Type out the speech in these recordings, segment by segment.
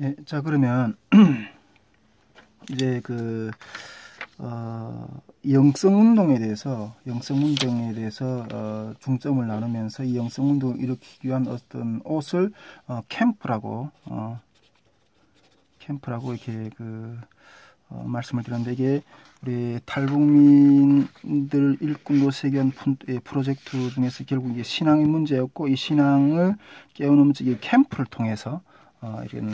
예, 자, 그러면 이제 영성운동에 대해서 중점을 나누면서 이 영성운동을 일으키기 위한 어떤 옷을 캠프라고 이렇게 말씀을 드렸는데, 이게 우리 탈북민들 일꾼도 세계한 프로젝트 중에서 결국 이게 신앙의 문제였고, 이 신앙을 깨우는 이 캠프를 통해서 이런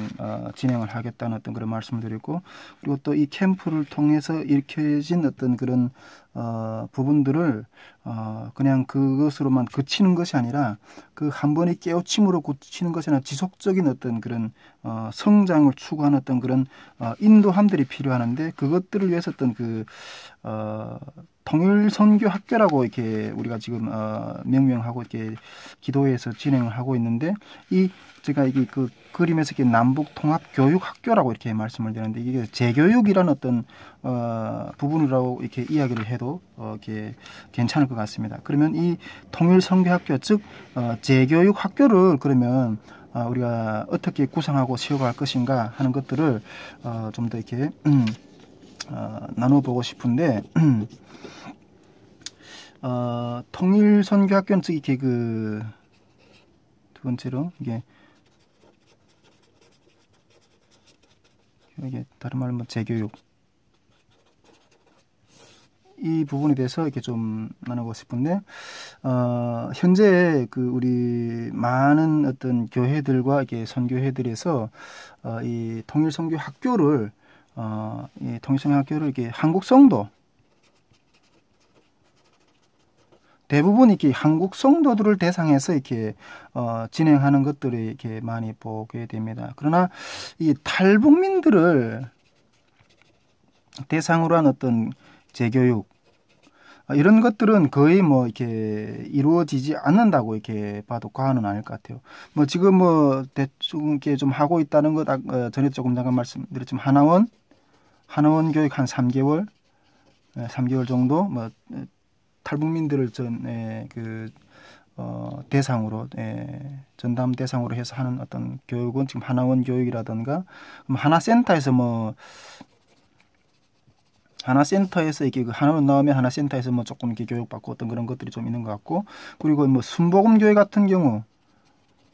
진행을 하겠다는 어떤 그런 말씀을 드리고, 그리고 또 이 캠프를 통해서 일으켜진 어떤 그런 부분들을 그냥 그것으로만 그치는 것이 아니라 그 한 번의 깨우침으로 그치는 것이 아니라 지속적인 어떤 그런 성장을 추구하는 어떤 그런 인도함들이 필요하는데, 그것들을 위해서 어떤 통일선교학교라고 이렇게 우리가 지금 명명하고 이렇게 기도회에서 진행을 하고 있는데, 제가 이게 그림에서 이렇게 남북통합교육학교라고 이렇게 말씀을 드렸는데, 이게 재교육이라는 어떤 부분이라고 이렇게 이야기를 해도 이렇게 괜찮을 것 같습니다. 그러면 이 통일선교학교, 즉 재교육학교를 그러면 우리가 어떻게 구성하고 세워갈 것인가 하는 것들을 좀 더 이렇게 나눠보고 싶은데, 통일선교학교는 즉 이렇게 두 번째로 이게 다른 말로 재교육, 이 부분에 대해서 이렇게 좀 나누고 싶은데, 현재 우리 많은 어떤 교회들과 이렇게 선교회들에서 이 통일선교학교를 이렇게 한국 성도, 대부분 이렇게 한국 성도들을 대상해서 이렇게 진행하는 것들을 이렇게 많이 보게 됩니다. 그러나 이 탈북민들을 대상으로 한 어떤 재교육, 이런 것들은 거의 이렇게 이루어지지 않는다고 이렇게 봐도 과언은 아닐 것 같아요. 지금 대충 이렇게 좀 하고 있다는 것, 전에 조금 잠깐 말씀드렸지만 하나원 교육 한 3개월 정도, 탈북민들을 대상으로, 전담 대상으로 해서 하는 어떤 교육은 지금 하나원 교육이라든가, 하나센터에서 이렇게 하나원 나오면 하나센터에서 조금 이렇게 교육받고 어떤 그런 것들이 좀 있는 것 같고, 그리고 순복음교회 같은 경우,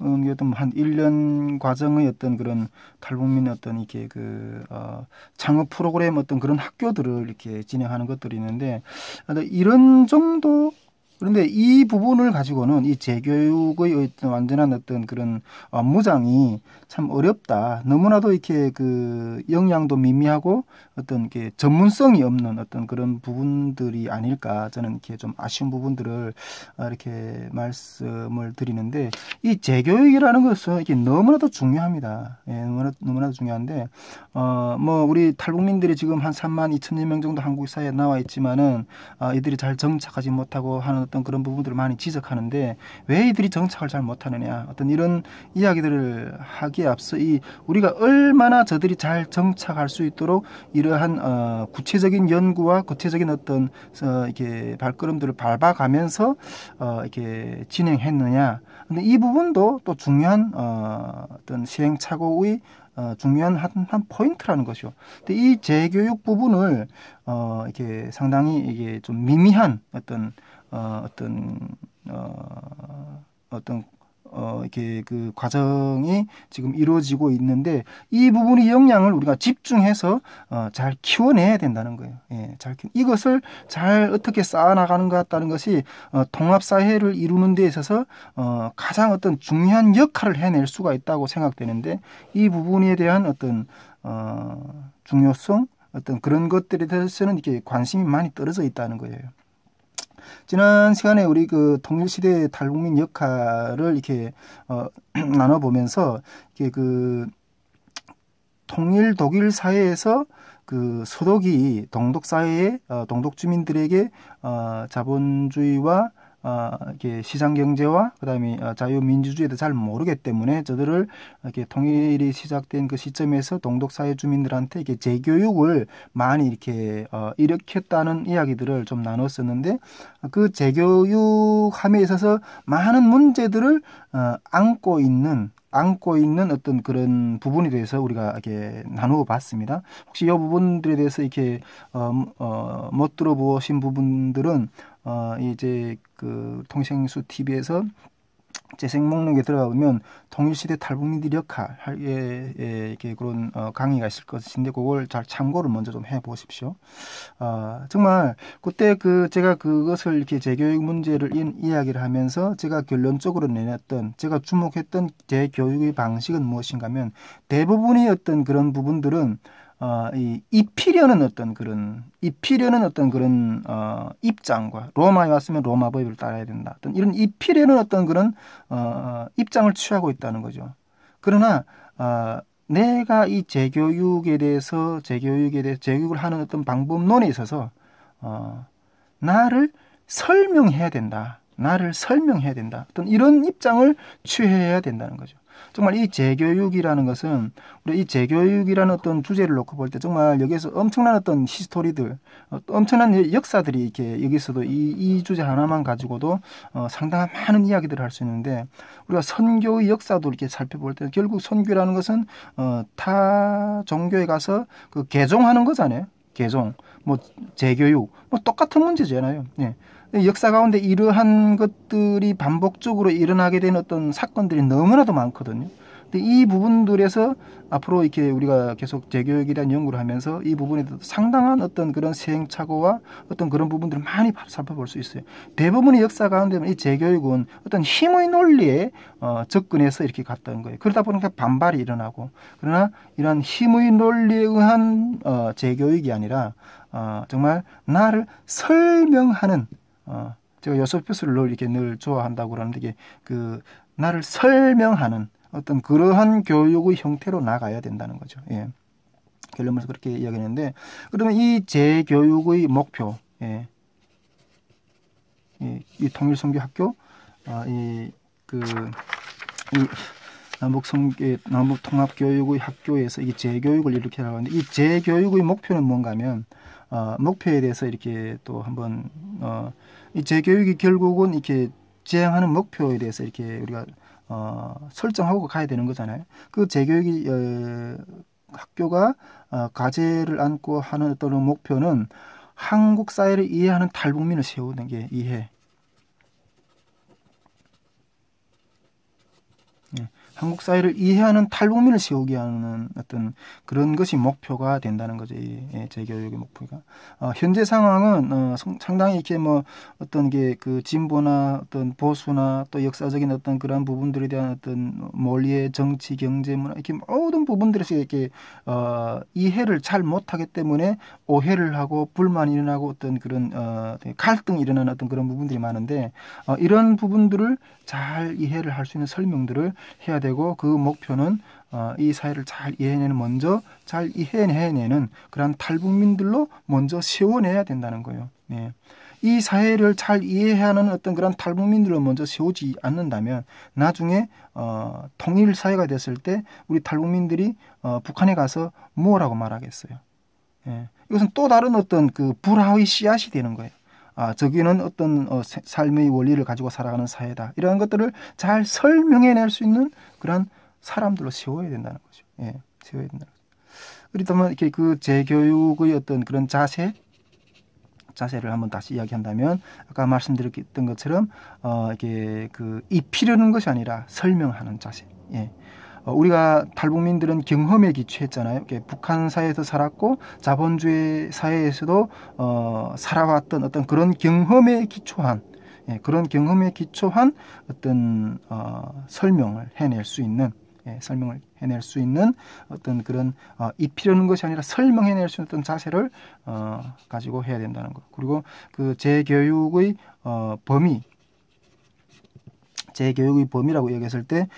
한 1년 과정의 어떤 그런 탈북민의 어떤 이렇게 창업 프로그램 어떤 그런 학교들을 이렇게 진행하는 것들이 있는데, 이런 정도. 그런데 이 부분을 가지고는 이 재교육의 완전한 어떤 그런 무장이 참 어렵다. 너무나도 이렇게 역량도 미미하고 어떤 게 전문성이 없는 어떤 그런 부분들이 아닐까, 저는 이렇게 좀 아쉬운 부분들을 이렇게 말씀을 드리는데, 이 재교육이라는 것은 이게 너무나도 중요합니다. 예, 너무나도 중요한데, 우리 탈북민들이 지금 한 32,000명 정도 한국 사회에 나와 있지만은 이들이 잘 정착하지 못하고 하는 어떤 그런 부분들을 많이 지적하는데, 왜 이들이 정착을 잘 못하느냐, 어떤 이런 이야기들을 하기에 앞서 우리가 얼마나 저들이 잘 정착할 수 있도록 이러한 구체적인 연구와 구체적인 어떤 이렇게 발걸음들을 밟아가면서 이렇게 진행했느냐. 근데 이 부분도 또 중요한 어떤 시행착오의 중요한 한 포인트라는 것이요. 근데 이 재교육 부분을 이렇게 상당히 이게 좀 미미한 이렇게 과정이 지금 이루어지고 있는데, 이 부분의 역량을 우리가 집중해서 잘 키워내야 된다는 거예요. 예, 이것을 잘 어떻게 쌓아나가는 것 같다는 것이 통합사회를 이루는 데 있어서 가장 어떤 중요한 역할을 해낼 수가 있다고 생각되는데, 이 부분에 대한 어떤 중요성, 어떤 그런 것들에 대해서는 이렇게 관심이 많이 떨어져 있다는 거예요. 지난 시간에 우리 통일시대의 탈북민 역할을 이렇게 나눠보면서, 이게 통일 독일 사회에서 서독이 동독 사회의 동독 주민들에게 자본주의와 이렇게 시장 경제와 그다음에 자유민주주의도 잘 모르기 때문에 저들을 이렇게 통일이 시작된 그 시점에서 동독 사회 주민들한테 이렇게 재교육을 많이 이렇게 일으켰다는 이야기들을 좀 나눴었는데, 그 재교육함에 있어서 많은 문제들을 안고 있는 안고 있는 어떤 그런 부분에 대해서 우리가 이렇게 나누어 봤습니다. 혹시 이 부분들에 대해서 이렇게 못 들어보신 부분들은 이제 그 통일생수 TV에서 재생 목록에 들어가 보면 통일시대 탈북민들의 역할에 이렇게 그런 강의가 있을 것인데 그걸 잘 참고를 먼저 좀 해보십시오. 정말 그때 제가 그것을 이렇게 재교육 문제를 이야기를 하면서 제가 결론적으로 내놨던 제가 주목했던 재교육의 방식은 무엇인가 하면 대부분의 어떤 그런 부분들은 입히려는 어떤 그런 입장과 로마에 왔으면 로마 법을 따라야 된다. 어떤 이런 입히려는 어떤 그런 입장을 취하고 있다는 거죠. 그러나 내가 이 재교육을 하는 어떤 방법론에 있어서 나를 설명해야 된다. 어떤 이런 입장을 취해야 된다는 거죠. 정말 이 재교육이라는 것은 우리 이 재교육이라는 어떤 주제를 놓고 볼 때 정말 여기에서 엄청난 어떤 히스토리들, 엄청난 역사들이 이렇게 여기서도 이 주제 하나만 가지고도 상당한 많은 이야기들을 할 수 있는데 우리가 선교의 역사도 이렇게 살펴볼 때 결국 선교라는 것은 타 종교에 가서 그 개종하는 거잖아요. 개종, 뭐 재교육, 뭐 똑같은 문제잖아요. 예. 역사 가운데 이러한 것들이 반복적으로 일어나게 된 어떤 사건들이 너무나도 많거든요. 근데 이 부분들에서 앞으로 이렇게 우리가 계속 재교육에 대한 연구를 하면서 이 부분에 상당한 어떤 그런 시행착오와 어떤 그런 부분들을 많이 살펴볼 수 있어요. 대부분의 역사 가운데 이 재교육은 어떤 힘의 논리에 접근해서 이렇게 갔다는 거예요. 그러다 보니까 반발이 일어나고 그러나 이러한 힘의 논리에 의한 재교육이 아니라 정말 나를 설명하는 제가 요소표스를 이렇게 늘 좋아한다고 그러는데 이게 나를 설명하는 어떤 그러한 교육의 형태로 나가야 된다는 거죠. 예. 결론부터 그렇게 이야기했는데 그러면 이 재교육의 목표, 이 통일선교학교, 남북통합교육의 학교에서 이 재교육을 이렇게 하는데 이 재교육의 목표는 뭔가 하면 목표에 대해서 이렇게 또 한번 이 재교육이 결국은 이렇게 지향하는 목표에 대해서 이렇게 우리가 설정하고 가야 되는 거잖아요. 그 재교육이 학교가 과제를 안고 하는 어떤 목표는 한국 사회를 이해하는 탈북민을 세우는 게 이해. 한국 사회를 이해하는 탈북민을 세우게 하는 어떤 그런 것이 목표가 된다는 거죠. 이 재교육의 목표가. 현재 상황은 상당히 이렇게 뭐 어떤 게 진보나 어떤 보수나 또 역사적인 어떤 그런 부분들에 대한 어떤 논리의 정치, 경제, 문화 이렇게 모든 부분들에서 이렇게 이해를 잘 못하기 때문에 오해를 하고 불만이 일어나고 어떤 그런 갈등이 일어나는 어떤 그런 부분들이 많은데 이런 부분들을 잘 이해를 할 수 있는 설명들을 해야 되고 그 목표는 이 사회를 잘 이해내는 그런 탈북민들로 먼저 세워내야 된다는 거예요. 네. 이 사회를 잘 이해하는 어떤 그런 탈북민들을 먼저 세우지 않는다면 나중에 통일 사회가 됐을 때 우리 탈북민들이 북한에 가서 뭐라고 말하겠어요. 예. 이것은 또 다른 어떤 불화의 씨앗이 되는 거예요. 저기는 어떤 삶의 원리를 가지고 살아가는 사회다. 이러한 것들을 잘 설명해낼 수 있는 그런 사람들로 세워야 된다는 거죠. 예, 세워야 된다는 거죠. 그렇다면 이렇게 재교육의 어떤 그런 자세를 한번 다시 이야기한다면 아까 말씀드렸던 것처럼 이게 입히려는 것이 아니라 설명하는 자세. 예. 우리가 탈북민들은 경험에 기초했잖아요. 북한 사회에서 살았고 자본주의 사회에서도 살아왔던 어떤 그런 경험에 기초한 어떤 설명을 해낼 수 있는 어떤 그런 입히려는 것이 아니라 설명해낼 수 있는 어떤 자세를 가지고 해야 된다는 것. 그리고 재교육의 범위라고 얘기했을 때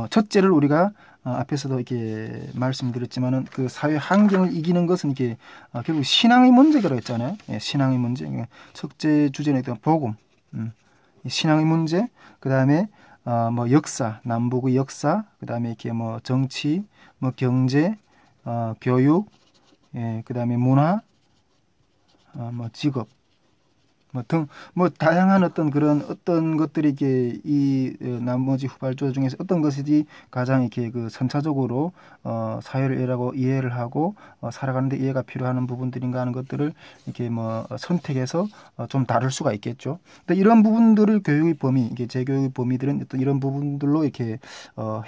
첫째를 우리가 앞에서도 이렇게 말씀드렸지만은 사회 환경을 이기는 것은 이게 결국 신앙의 문제라고 했잖아요. 예, 신앙의 문제. 첫째 주제는 복음, 신앙의 문제. 그 다음에 역사, 남북의 역사. 그 다음에 이렇게 정치, 경제, 교육. 예, 그 다음에 문화, 직업. 뭐 다양한 어떤 그런 어떤 것들이 이게 이 나머지 후발주 중에서 어떤 것이 가장 이렇게 그 선차적으로 사회를 이해를 하고 살아가는데 이해가 필요한 부분들인가 하는 것들을 이렇게 뭐 선택해서 좀 다룰 수가 있겠죠. 근데 이런 부분들을 교육의 범위, 이게 재교육의 범위들은 어떤 이런 부분들로 이렇게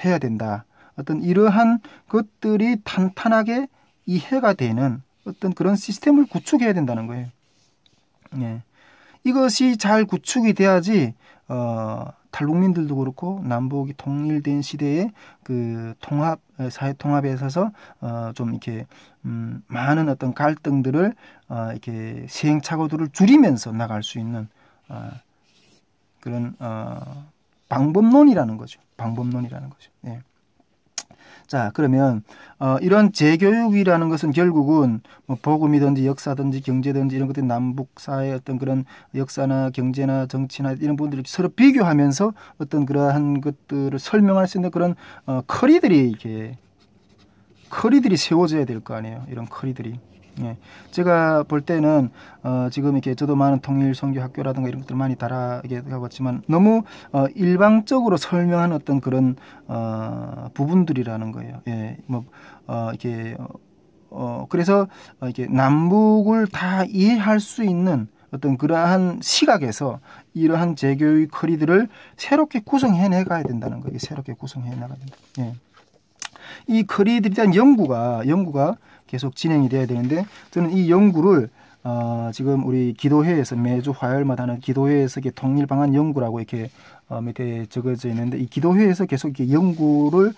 해야 된다. 어떤 이러한 것들이 탄탄하게 이해가 되는 어떤 그런 시스템을 구축해야 된다는 거예요. 예. 이것이 잘 구축이 돼야지 탈북민들도 그렇고 남북이 통일된 시대에 그 사회 통합에 있어서 좀 이렇게 많은 어떤 갈등들을 이렇게 시행착오들을 줄이면서 나갈 수 있는 그런 방법론이라는 거죠. 방법론이라는 거죠. 예. 자, 그러면 이런 재교육이라는 것은 결국은 뭐 복음이든지 역사든지 경제든지 이런 것들이 남북 사회의 어떤 그런 역사나 경제나 정치나 이런 부분들을 서로 비교하면서 어떤 그러한 것들을 설명할 수 있는 그런 커리들이 세워져야 될 거 아니에요. 이런 커리들이. 예. 제가 볼 때는 지금 이렇게 저도 많은 통일 선교 학교라든가 이런 것들 많이 달아게 하고있지만 너무 일방적으로 설명한 어떤 그런 부분들이라는 거예요. 예. 뭐 이렇게 그래서 이렇게 남북을 다 이해할 수 있는 어떤 그러한 시각에서 이러한 재교육 커리들을 새롭게 구성해 나가야 된다는 거예요. 새롭게 구성해 나가야 된다. 예. 이 커리들에 대한 연구가 계속 진행이 돼야 되는데 저는 이 연구를 지금 우리 기도회에서 매주 화요일마다 하는 기도회에서 이렇게 통일 방안 연구라고 이렇게 밑에 적어져 있는데 이 기도회에서 계속 이렇게 연구를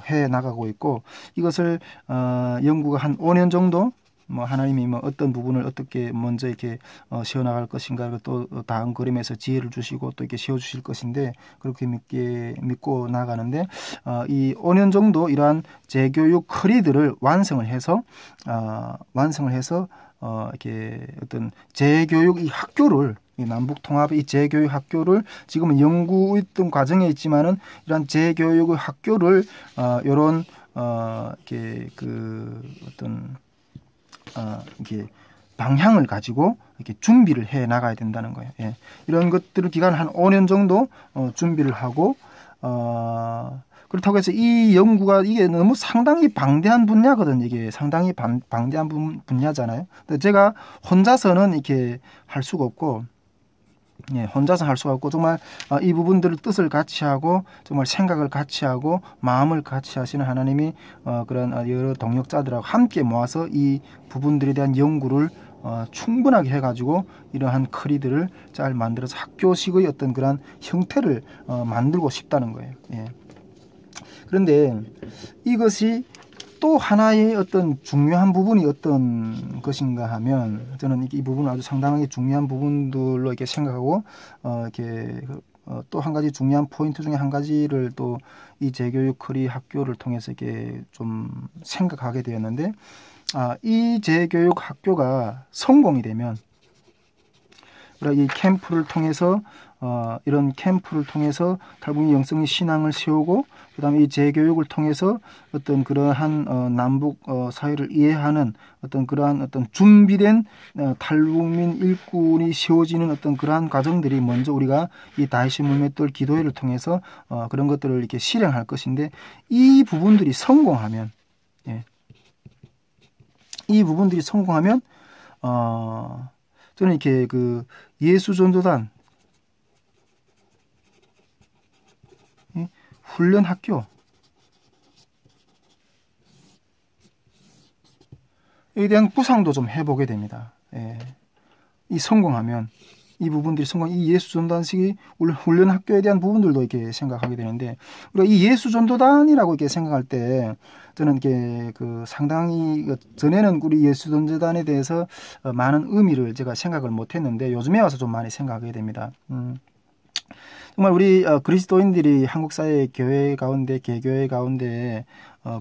해 나가고 있고 이것을 연구가 한 5년 정도 뭐 하나님이 뭐 어떤 부분을 어떻게 먼저 이렇게 세워나갈 것인가 또 다음 걸음에서 지혜를 주시고 또 이렇게 세워주실 것인데 그렇게 믿고 나가는데 이 5년 정도 이러한 재교육 커리들을 완성을 해서 이렇게 어떤 재교육 이 학교를 이 남북 통합의 이 재교육 학교를 지금은 연구 있던 과정에 있지만은 이러한 재교육의 학교를 이런 이렇게 그 어떤 이렇게 방향을 가지고 이렇게 준비를 해 나가야 된다는 거예요. 예. 이런 것들을 기간 한 5년 정도 준비를 하고 그렇다고 해서 이 연구가 이게 너무 상당히 방대한 분야거든요. 이게 상당히 방대한 분야잖아요. 근데 제가 혼자서는 이렇게 할 수가 없고 예, 혼자서 할 수가 없고 정말 이 부분들을 뜻을 같이 하고 정말 생각을 같이 하고 마음을 같이 하시는 하나님이 그런 여러 동역자들하고 함께 모아서 이 부분들에 대한 연구를 충분하게 해가지고 이러한 커리들을 잘 만들어서 학교식의 어떤 그런 형태를 만들고 싶다는 거예요. 예. 그런데 이것이 또 하나의 어떤 중요한 부분이 어떤 것인가 하면 저는 이 부분은 아주 상당하게 중요한 부분들로 이렇게 생각하고 이렇게 또 한 가지 중요한 포인트 중에 한 가지를 또 이 재교육 커리 학교를 통해서 이렇게 좀 생각하게 되었는데 이 재교육 학교가 성공이 되면 이 캠프를 통해서 이런 캠프를 통해서 탈북민 영성의 신앙을 세우고 그다음에 이 재교육을 통해서 어떤 그러한 남북 사회를 이해하는 어떤 그러한 어떤 준비된 탈북민 일꾼이 세워지는 어떤 그러한 과정들이 먼저 우리가 이 다이시 물맷돌 기도회를 통해서 그런 것들을 이렇게 실행할 것인데 이 부분들이 성공하면 이 부분들이 성공하면 저는 이렇게 그 예수전도단 훈련 학교에 대한 구상도 좀 해보게 됩니다. 예. 이 성공하면 이 부분들이 이 예수전도단식이 훈련 학교에 대한 부분들도 이렇게 생각하게 되는데 우리가 이 예수전도단이라고 이렇게 생각할 때 저는 이게 그 상당히 전에는 우리 예수전도단에 대해서 많은 의미를 제가 생각을 못했는데 요즘에 와서 좀 많이 생각하게 됩니다. 정말 우리 그리스도인들이 한국 사회 교회 가운데 개교회 가운데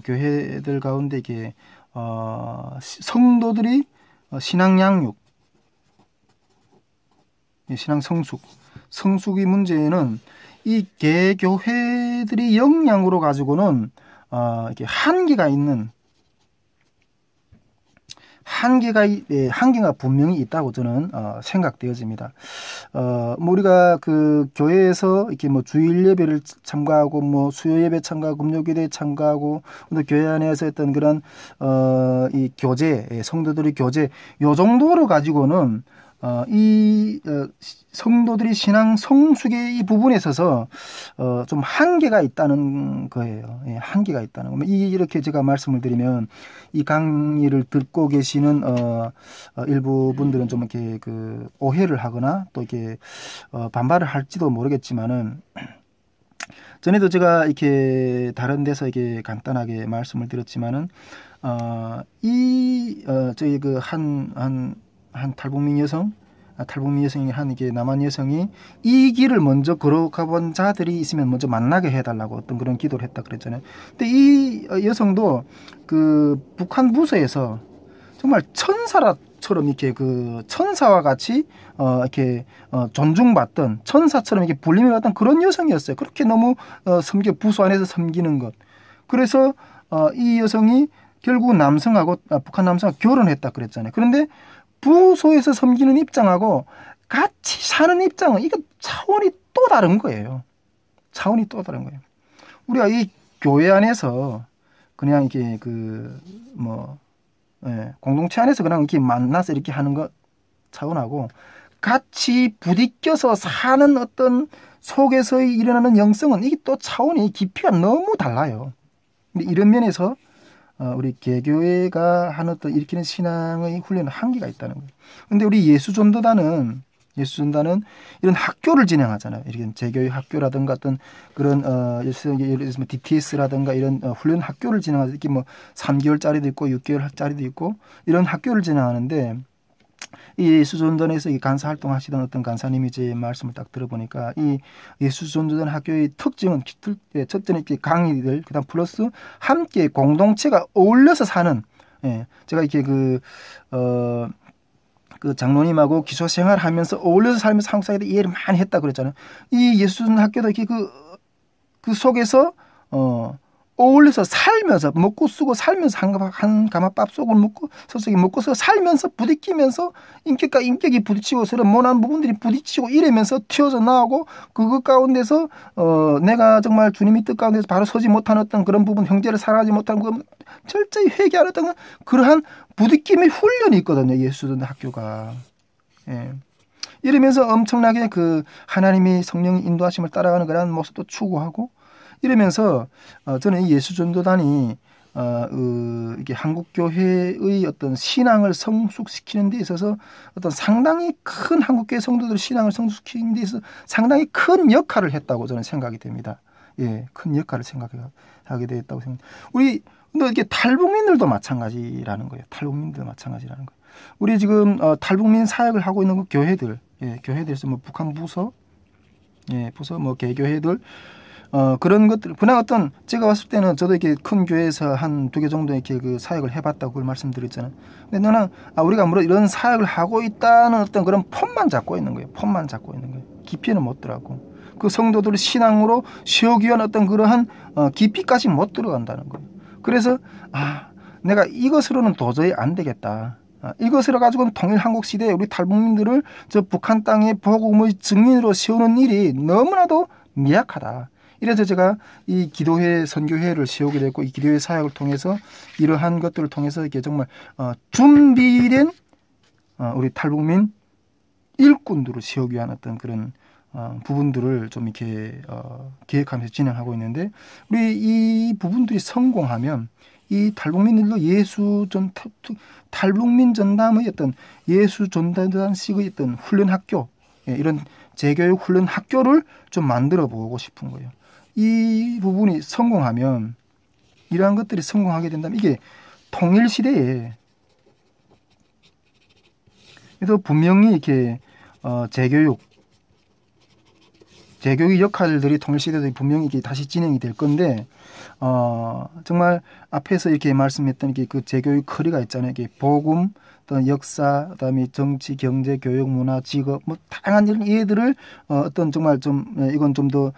교회들 가운데 이게 성도들이 신앙 양육, 신앙 성숙의 문제에는 이 개교회들이 역량으로 가지고는 이렇게 한계가 있는 한계가 분명히 있다고 저는 생각되어집니다. 뭐 우리가 그 교회에서 이렇게 뭐 주일 예배를 참가하고 뭐 수요 예배 참가하고 금요기도에 참가하고 또 교회 안에서 했던 그런 이 교제, 성도들의 교제 요 정도로 가지고는 성도들이 신앙 성숙의 이 부분에 있어서 좀 한계가 있다는 거예요. 예, 한계가 있다는 거. 이렇게 제가 말씀을 드리면 이 강의를 듣고 계시는 일부 분들은 좀 이렇게 그 오해를 하거나 또 이렇게 반발을 할지도 모르겠지만은 전에도 제가 이렇게 다른 데서 이렇게 간단하게 말씀을 드렸지만은 저희 그 한 탈북민 여성이 한 이게 남한 여성이 이 길을 먼저 걸어가 본 자들이 있으면 먼저 만나게 해달라고 어떤 그런 기도를 했다 그랬잖아요. 근데 이 여성도 그 북한 부서에서 정말 천사처럼 이렇게 그 천사와 같이 이렇게 존중받던 천사처럼 이렇게 불림을 받던 그런 여성이었어요. 그렇게 너무 부서 안에서 섬기는 것. 그래서 이 여성이 결국 남성하고 북한 남성하고 결혼했다 그랬잖아요. 그런데 부소에서 섬기는 입장하고 같이 사는 입장은 이거 차원이 또 다른 거예요. 차원이 또 다른 거예요. 우리가 이 교회 안에서 그냥 이렇게 공동체 안에서 그냥 이렇게 만나서 이렇게 하는 것 차원하고 같이 부딪혀서 사는 어떤 속에서 일어나는 영성은 이게 또 차원이 깊이가 너무 달라요. 근데 이런 면에서 우리 개교회가 하는 어떤 일으키는 신앙의 훈련은 한계가 있다는 거예요. 그런데 우리 예수전도단은 이런 학교를 진행하잖아요. 이렇게 재교육 학교라든가 어떤 그런 예를 들면 DTS라든가 이런 훈련 학교를 진행하죠. 이렇게 뭐 3개월짜리도 있고 6개월짜리도 있고 이런 학교를 진행하는데 이 예수전도단에서 이 간사 활동하시던 어떤 간사님이 제 말씀을 딱 들어보니까 이 예수전도단 학교의 특징은 첫째는 이렇게 강의들 그다음 플러스 함께 공동체가 어울려서 사는 제가 이렇게 그 장로님하고 기초 생활하면서 어울려서 살면서 한국 사회에 이해를 많이 했다 그랬잖아요. 이 예수전 학교도 이렇게 그 속에서 어울려서 살면서 먹고 쓰고 살면서 한 가마 밥속을 먹고 서서히 먹고 살면서 부딪히면서 인격과 인격이 부딪히고 서로 모난 부분들이 부딪히고 이러면서 튀어져 나오고 그것 가운데서 내가 정말 주님의 뜻 가운데서 바로 서지 못한 어떤 그런 부분 형제를 사랑하지 못한 그 철저히 회개하는 어떤 그러한 부딪힘의 훈련이 있거든요. 예수전 학교가. 예. 이러면서 엄청나게 그 하나님이 성령의 인도하심을 따라가는 그런 모습도 추구하고 이러면서 저는 이 예수전도단이 이게 한국교회의 어떤 신앙을 성숙시키는 데 있어서 어떤 상당히 큰 한국교회 성도들 신앙을 성숙시키는 데 있어서 상당히 큰 역할을 했다고 저는 생각이 됩니다. 예, 큰 역할을 하게 되었다고 생각합니다. 근데 이게 탈북민들도 마찬가지라는 거예요. 우리 지금 탈북민 사역을 하고 있는 그 교회들, 교회들에서 뭐 북한 부서, 부서 뭐 개교회들 그런 것들, 그냥 어떤, 제가 봤을 때는 저도 이렇게 큰 교회에서 한 2개 정도 이렇게 그 사역을 해봤다고 그걸 말씀드렸잖아요. 근데 너는, 우리가 물론 이런 사역을 하고 있다는 어떤 그런 폼만 잡고 있는 거예요. 깊이는 못 들어가고. 그 성도들을 신앙으로 세우기 위한 어떤 그러한 깊이까지 못 들어간다는 거예요. 그래서, 내가 이것으로는 도저히 안 되겠다. 이것으로 가지고는 통일 한국 시대에 우리 탈북민들을 저 북한 땅에 복음의 증인으로 세우는 일이 너무나도 미약하다. 이래서 제가 이 기도회 선교회를 세우게 됐고 이 기도회 사역을 통해서 이러한 것들을 통해서 이렇게 정말 준비된 우리 탈북민 일꾼들을 세우기 위한 어떤 그런 부분들을 좀 이렇게 계획하면서 진행하고 있는데 우리 이 부분들이 성공하면 이 탈북민들도 탈북민 전담의 어떤 예수전도단식의 어떤 훈련 학교 이런 재교육 훈련 학교를 좀 만들어 보고 싶은 거예요. 이 부분이 성공하면 이러한 것들이 성공하게 된다면 이게 통일 시대에 그래서 분명히 이렇게 재교육의 역할들이 통일 시대에 분명히 이렇게 다시 진행이 될 건데 정말 앞에서 이렇게 말씀했던 게 그 재교육 커리가 있잖아요. 이게 복음, 또 역사, 그다음에 정치, 경제, 교육, 문화, 직업, 뭐 다양한 이런 이해들을 어떤 정말 좀 이건 좀 더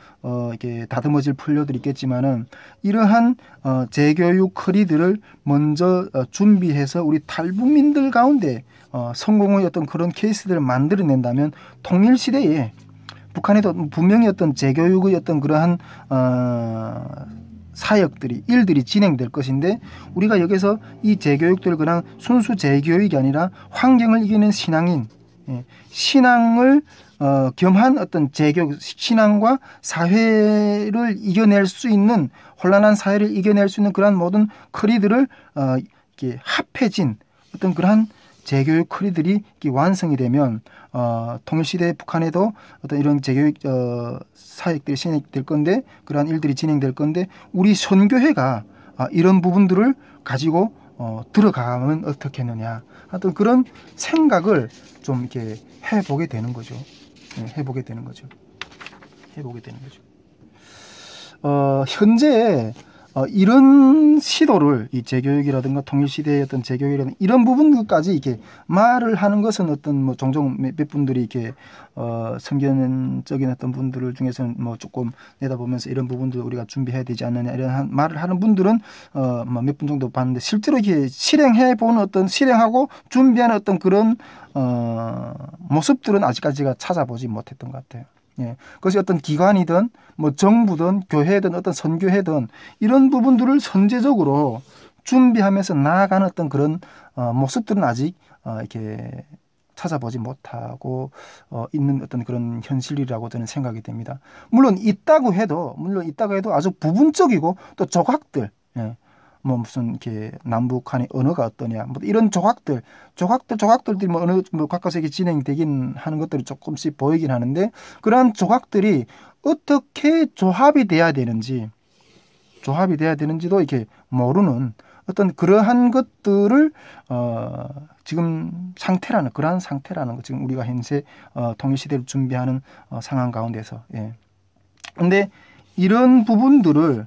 이렇게 다듬어질 풀려도 있겠지만은 이러한 재교육 커리들을 먼저 준비해서 우리 탈북민들 가운데 성공의 어떤 그런 케이스들을 만들어낸다면 통일 시대에 북한에도 분명히 어떤 재교육의 어떤 그러한 사역들이 일들이 진행될 것인데 우리가 여기서 이 재교육들 그냥 순수 재교육이 아니라 환경을 이기는 신앙인 신앙을 겸한 어떤 재교육 신앙과 사회를 이겨낼 수 있는 혼란한 사회를 이겨낼 수 있는 그러한 모든 커리들을 이렇게 합해진 어떤 그러한 재교육 커리들이 완성이 되면 통일시대 북한에도 어떤 이런 재교육 사역들이 진행될 건데 그러한 일들이 진행될 건데 우리 선교회가 이런 부분들을 가지고 들어가면 어떻겠느냐 하여튼 그런 생각을 좀 이렇게 해보게 되는 거죠. 해보게 되는 거죠. 현재 이런 시도를 이 재교육이라든가 통일시대의 어떤 재교육이라든가 이런 부분까지 이렇게 말을 하는 것은 어떤 뭐 종종 몇 분들이 이렇게 선견적인 어떤 분들 중에서는 뭐 조금 내다보면서 이런 부분들 우리가 준비해야 되지 않느냐 이런 말을 하는 분들은 몇 분 정도 봤는데 실제로 이렇게 실행해보는 어떤 실행하고 준비하는 어떤 그런 모습들은 아직까지가 찾아보지 못했던 것 같아요. 예, 그것이 어떤 기관이든 뭐 정부든 교회든 어떤 선교회든 이런 부분들을 선제적으로 준비하면서 나아가는 어떤 그런 모습들은 아직 이렇게 찾아보지 못하고 있는 어떤 그런 현실이라고 저는 생각이 됩니다. 물론 있다고 해도 아주 부분적이고 또 조각들, 예, 뭐 무슨 이렇게 남북한의 언어가 어떠냐, 뭐 이런 조각들이 뭐 어느 정도 가까워서 이렇게 진행되긴 하는 것들이 조금씩 보이긴 하는데 그러한 조각들이 어떻게 조합이 돼야 되는지도 이렇게 모르는 어떤 그러한 것들을 지금 그러한 상태라는 거 지금 우리가 현재 통일시대를 준비하는 상황 가운데서 예. 근데 이런 부분들을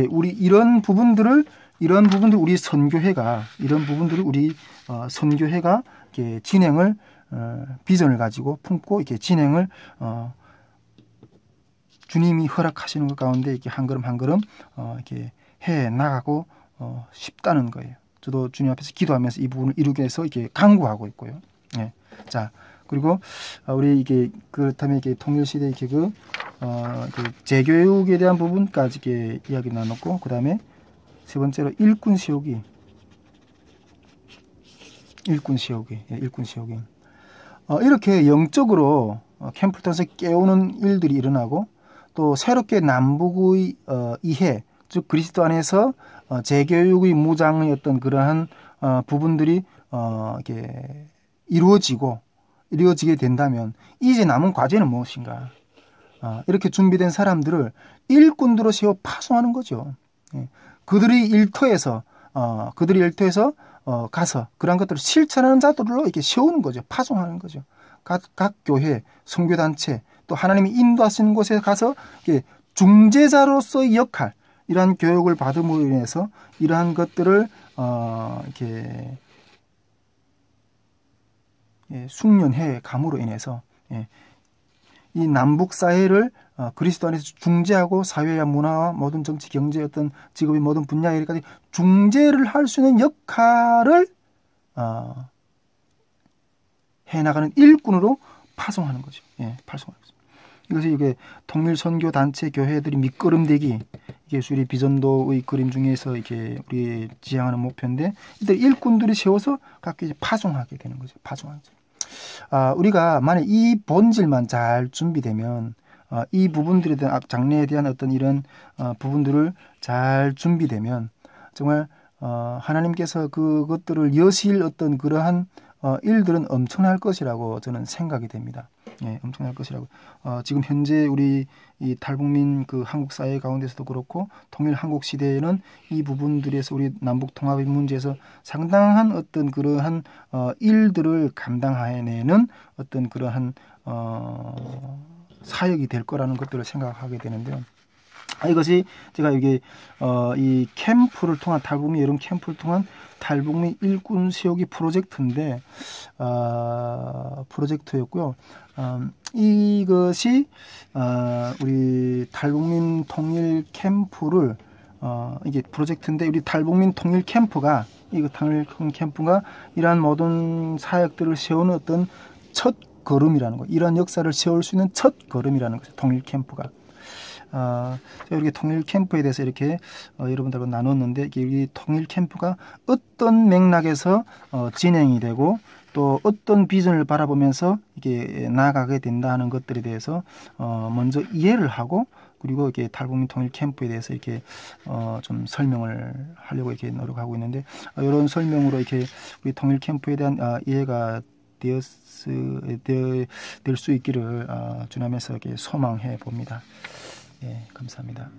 우리 선교회가 이렇게 진행을 비전을 가지고 품고 이렇게 진행을 주님이 허락하시는 것 가운데 이렇게 한 걸음 한 걸음 이렇게 해 나가고 싶다는 거예요. 저도 주님 앞에서 기도하면서 이 부분을 이루기 위해서 이렇게 강구하고 있고요. 예. 자, 그리고 우리 이게 그렇다면 이게 통일시대 이렇게 그 재교육에 대한 부분까지 이렇게 이야기 나눴고, 그 다음에 세 번째로 일꾼 세우기. 이렇게 영적으로 캠프를 통해서 깨우는 일들이 일어나고 또 새롭게 남북의 이해, 즉 그리스도 안에서 재교육의 무장의 어떤 그러한 부분들이 이렇게 이루어지게 된다면 이제 남은 과제는 무엇인가? 이렇게 준비된 사람들을 일꾼으로 세워 파송하는 거죠. 그들이 일터에서 가서 그런 것들을 실천하는 자들로 이렇게 세우는 거죠. 파송하는 거죠. 각 교회, 선교단체, 또 하나님이 인도하시는 곳에 가서 이렇게 중재자로서의 역할, 이러한 교육을 받음으로 인해서 이러한 것들을 이렇게 숙련해 감으로 인해서 이 남북 사회를 그리스도 안에서 중재하고 사회와 문화와 모든 정치, 경제, 어떤 직업의 모든 분야에까지 중재를 할 수 있는 역할을 해나가는 일꾼으로 파송하는 거죠. 파송하는 거죠. 이것이 이게 통일 선교 단체 교회들이 밑거름되기, 이게 수리 비전도의 그림 중에서 이게 우리 지향하는 목표인데, 이들 일꾼들이 세워서 각기 이제 파송하게 되는 거죠. 파송하죠. 우리가 만약 이 본질만 잘 준비되면 이 부분들에 대한 장래에 대한 어떤 이런 부분들을 잘 준비되면 정말 하나님께서 그것들을 여실 어떤 그러한 일들은 엄청날 것이라고 저는 생각이 됩니다. 엄청날 것이라고. 지금 현재 우리 이 탈북민 그 한국 사회 가운데서도 그렇고 통일 한국 시대에는 이 부분들에서 우리 남북 통합의 문제에서 상당한 어떤 그러한 일들을 감당해내는 어떤 그러한 사역이 될 거라는 것들을 생각하게 되는데요. 이것이 제가 여기 이 캠프를 통한 탈북민 여름 캠프를 통한 탈북민 일꾼 세우기 프로젝트인데 프로젝트였고요. 이것이 우리 탈북민 통일 캠프를 이게 프로젝트인데 우리 탈북민 통일 캠프가 이러한 모든 사역들을 세우는 어떤 첫 걸음이라는 거, 이러한 역사를 세울 수 있는 첫 걸음이라는 거죠. 통일 캠프가. 이렇게 통일 캠프에 대해서 이렇게 여러분들과 나눴는데, 이 통일 캠프가 어떤 맥락에서 진행이 되고 또 어떤 비전을 바라보면서 이게 나아가게 된다 하는 것들에 대해서 먼저 이해를 하고, 그리고 이렇게 탈북민 통일 캠프에 대해서 이렇게 좀 설명을 하려고 이렇게 노력하고 있는데, 이런 설명으로 이렇게 우리 통일 캠프에 대한 이해가 될 수 있기를 주님에서 이렇게 소망해 봅니다. 예, 감사합니다.